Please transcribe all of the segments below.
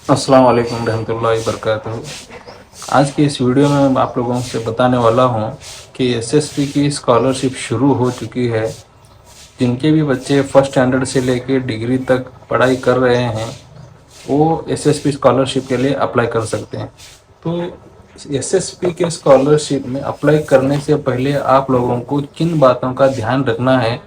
अस्सलाम वालेकुम रहमतुल्लाहि वबरकातुहू। आज की इस वीडियो में मैं आप लोगों से बताने वाला हूं कि एसएसपी की स्कॉलरशिप शुरू हो चुकी है। जिनके भी बच्चे फर्स्ट स्टैंडर्ड से लेकर डिग्री तक पढ़ाई कर रहे हैं वो एसएसपी स्कॉलरशिप के लिए अप्लाई कर सकते हैं। तो एसएसपी के स्कॉलरशिप में अप्लाई करने से पहले आप लोगों को किन बातों का ध्यान रखना है।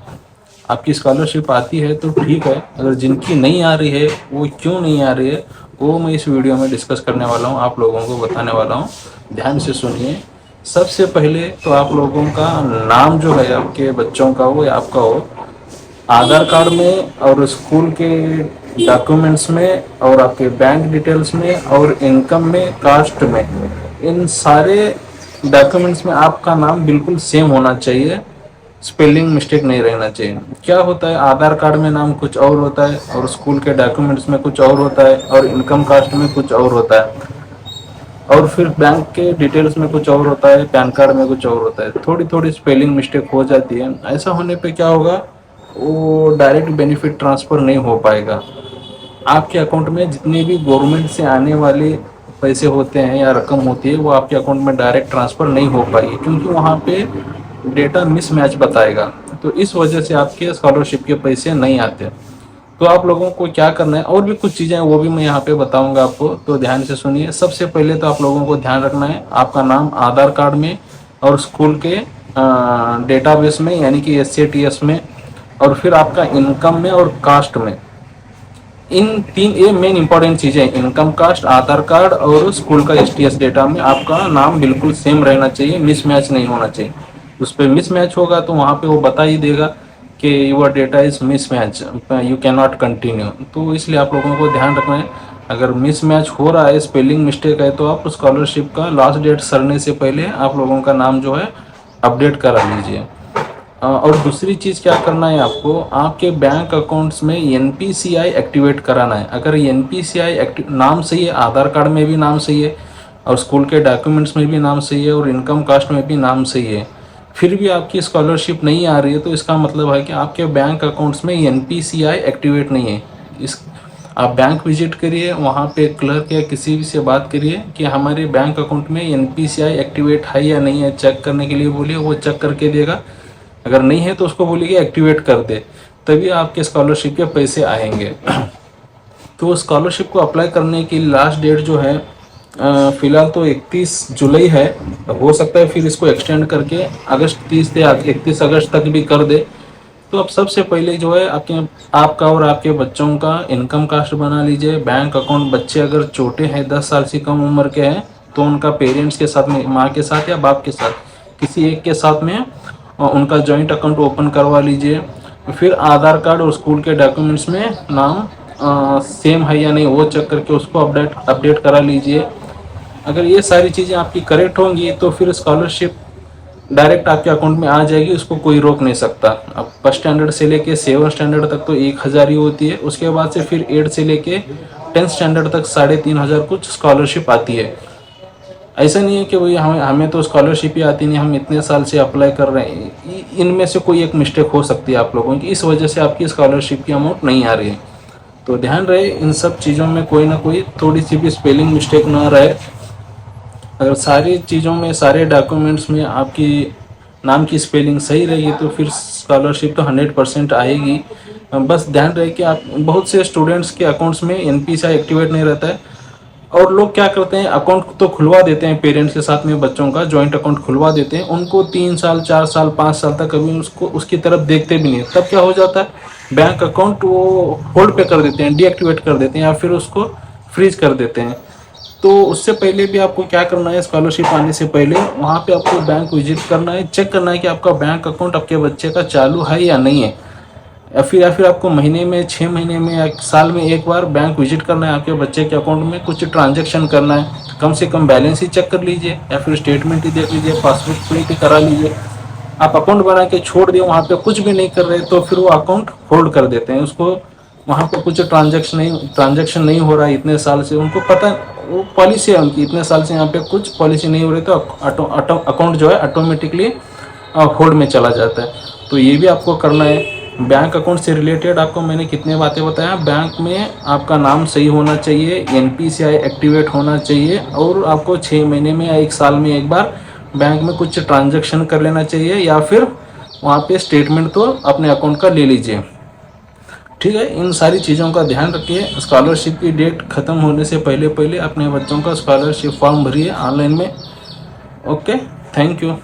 आपकी स्कॉलरशिप आती है तो ठीक है, अगर जिनकी नहीं आ रही है वो क्यों नहीं आ रही है वो मैं इस वीडियो में डिस्कस करने वाला हूँ, आप लोगों को बताने वाला हूँ। ध्यान से सुनिए। सबसे पहले तो आप लोगों का नाम जो है आपके बच्चों का हो या आपका हो, आधार कार्ड में और स्कूल के डॉक्यूमेंट्स में और आपके बैंक डिटेल्स में और इनकम में, कास्ट में, इन सारे डॉक्यूमेंट्स में आपका नाम बिल्कुल सेम होना चाहिए। स्पेलिंग मिस्टेक नहीं रहना चाहिए। क्या होता है, आधार कार्ड में नाम कुछ और होता है और स्कूल के डॉक्यूमेंट्स में कुछ और होता है और इनकम कास्ट में कुछ और होता है और फिर बैंक के डिटेल्स में कुछ और होता है, पैन कार्ड में कुछ और होता है। थोड़ी थोड़ी स्पेलिंग मिस्टेक हो जाती है। ऐसा होने पे क्या होगा, वो डायरेक्ट बेनिफिट ट्रांसफ़र नहीं हो पाएगा। आपके अकाउंट में जितने भी गवर्नमेंट से आने वाले पैसे होते हैं या रकम होती है वो आपके अकाउंट में डायरेक्ट ट्रांसफ़र नहीं हो पाएगी, क्योंकि वहाँ पे डेटा मिसमैच बताएगा। तो इस वजह से आपके स्कॉलरशिप के पैसे नहीं आते। तो आप लोगों को क्या करना है, और भी कुछ चीज़ें हैं वो भी मैं यहाँ पे बताऊंगा आपको, तो ध्यान से सुनिए। सबसे पहले तो आप लोगों को ध्यान रखना है आपका नाम आधार कार्ड में और स्कूल के डेटाबेस में यानी कि SATS में, और फिर आपका इनकम में और कास्ट में। इन तीन ये मेन इंपॉर्टेंट चीज़ें, इनकम कास्ट, आधार कार्ड और स्कूल का STS डेटा में आपका नाम बिल्कुल सेम रहना चाहिए, मिसमैच नहीं होना चाहिए। उस पर मिसमैच होगा तो वहाँ पे वो बता ही देगा कि your data is mismatch, you can not continue. तो इसलिए आप लोगों को ध्यान रखना है, अगर मिसमैच हो रहा है, स्पेलिंग मिस्टेक है, तो आप स्कॉलरशिप का लास्ट डेट सरने से पहले आप लोगों का नाम जो है अपडेट करा लीजिए। और दूसरी चीज़ क्या करना है आपको, आपके बैंक अकाउंट्स में NPCI एक्टिवेट कराना है। अगर NPCI नाम सही है, आधार कार्ड में भी नाम सही है और स्कूल के डॉक्यूमेंट्स में भी नाम सही है और इनकम कास्ट में भी नाम सही है, फिर भी आपकी स्कॉलरशिप नहीं आ रही है, तो इसका मतलब है कि आपके बैंक अकाउंट्स में NPCI एक्टिवेट नहीं है। इस आप बैंक विजिट करिए, वहाँ पे क्लर्क या किसी भी से बात करिए कि हमारे बैंक अकाउंट में NPCI एक्टिवेट है या नहीं है, चेक करने के लिए बोलिए, वो चेक करके देगा। अगर नहीं है तो उसको बोलिए एक्टिवेट कर दे, तभी आपके स्कॉलरशिप के पैसे आएंगे। तो स्कॉलरशिप को अप्लाई करने की लास्ट डेट जो है फ़िलहाल तो 31 जुलाई है। हो सकता है फिर इसको एक्सटेंड करके अगस्त 30 से 31 अगस्त तक भी कर दे। तो अब सबसे पहले जो है आपका और आपके बच्चों का इनकम कास्ट बना लीजिए। बैंक अकाउंट, बच्चे अगर छोटे हैं, 10 साल से कम उम्र के हैं, तो उनका पेरेंट्स के साथ में, माँ के साथ या बाप के साथ, किसी एक के साथ में उनका जॉइंट अकाउंट ओपन करवा लीजिए। फिर आधार कार्ड और स्कूल के डॉक्यूमेंट्स में नाम सेम है या नहीं वो चेक करके उसको अपडेट करा लीजिए। अगर ये सारी चीज़ें आपकी करेक्ट होंगी तो फिर स्कॉलरशिप डायरेक्ट आपके अकाउंट में आ जाएगी, उसको कोई रोक नहीं सकता। अब फर्स्ट स्टैंडर्ड से लेके 7 स्टैंडर्ड तक तो 1000 ही होती है, उसके बाद से फिर 8 से लेके 10 स्टैंडर्ड तक 3500 कुछ स्कॉलरशिप आती है। ऐसा नहीं है कि वही हमें तो स्कॉलरशिप ही आती नहीं, हम इतने साल से अप्लाई कर रहे हैं। इनमें से कोई एक मिस्टेक हो सकती है आप लोगों की, इस वजह से आपकी स्कॉलरशिप की अमाउंट नहीं आ रही है। तो ध्यान रहे इन सब चीज़ों में कोई ना कोई थोड़ी सी भी स्पेलिंग मिस्टेक ना रहे। अगर सारी चीज़ों में, सारे डॉक्यूमेंट्स में आपकी नाम की स्पेलिंग सही रहेगी तो फिर स्कॉलरशिप तो 100% आएगी। बस ध्यान रहे कि आप, बहुत से स्टूडेंट्स के अकाउंट्स में NPCI एक्टिवेट नहीं रहता है और लोग क्या करते हैं, अकाउंट तो खुलवा देते हैं पेरेंट्स के साथ में, बच्चों का जॉइंट अकाउंट खुलवा देते हैं, उनको 3 साल 4 साल 5 साल तक कभी उसको उसकी तरफ देखते भी नहीं। तब क्या हो जाता है, बैंक अकाउंट वो होल्ड पे कर देते हैं, डीएक्टिवेट कर देते हैं या फिर उसको फ्रीज कर देते हैं। तो उससे पहले भी आपको क्या करना है, स्कॉलरशिप आने से पहले वहाँ पे आपको बैंक विजिट करना है, चेक करना है कि आपका बैंक अकाउंट आपके बच्चे का चालू है या नहीं है। या फिर आपको महीने में, 6 महीने में या साल में एक बार बैंक विजिट करना है, आपके बच्चे के अकाउंट में कुछ ट्रांजैक्शन करना है, कम से कम बैलेंस ही चेक कर लीजिए या फिर स्टेटमेंट ही देख लीजिए, पासबुक प्रिंट ही करा लीजिए। आप अकाउंट बना के छोड़ दिए, वहाँ पे कुछ भी नहीं कर रहे, तो फिर वो अकाउंट होल्ड कर देते हैं उसको। वहाँ पे कुछ ट्रांजैक्शन नहीं हो रहा है इतने साल से, उनको पता, वो पॉलिसी है उनकी, इतने साल से यहाँ पे कुछ पॉलिसी नहीं हो रही, तो अकाउंट जो है ऑटोमेटिकली होल्ड में चला जाता है। तो ये भी आपको करना है। बैंक अकाउंट से रिलेटेड आपको मैंने कितने बातें बताया। बैंक में आपका नाम सही होना चाहिए, NPCI एक्टिवेट होना चाहिए, और आपको 6 महीने में या 1 साल में एक बार बैंक में कुछ ट्रांजैक्शन कर लेना चाहिए, या फिर वहाँ पे स्टेटमेंट तो अपने अकाउंट का ले लीजिए। ठीक है, इन सारी चीज़ों का ध्यान रखिए। स्कॉलरशिप की डेट ख़त्म होने से पहले पहले अपने बच्चों का स्कॉलरशिप फॉर्म भरिए ऑनलाइन में। Okay, thank you.